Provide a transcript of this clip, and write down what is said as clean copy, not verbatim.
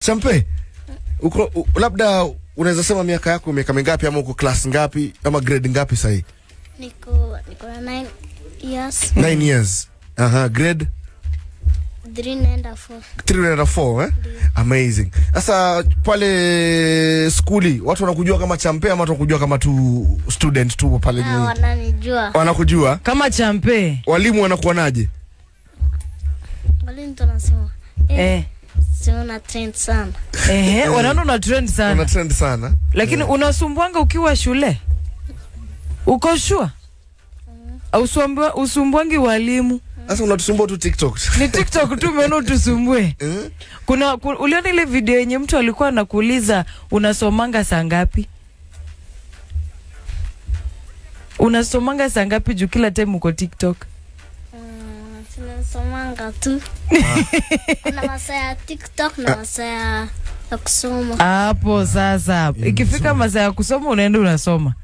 Champe, labda unaweza sema miaka yako miaka mingapi ama uko class ngapi ama grade ngapi sasa hivi? Niko na 9 years. 9 years. Grade 3 and 4. 3 and 4, eh? Amazing. Sasa pale skuli watu wanakujua kama Champe ama watu wanakujua kama tu student tu pale ni? Wananijua. Wanakujua kama Champe. Walimu wanakuonaje? Walimu tunasema una trend sana. Wanaona una trend sana. Una trend sana. Lakini unasumbuanga ukiwa shule? Uko sure? Usumbuangi walimu? Sasa unatusumbua tu TikTok. Ni TikTok tu umeona utusumbue. Uliona ile video yenye mtu alikuwa anakuuliza unasomanga saa ngapi? Unasomanga saa ngapi juu kila time uko TikTok? Sinasomanga tu. Kuna masaa ya TikTok na masaa ya kusoma. Hapo sasa. Ikifika masaa ya kusoma unaenda unasoma.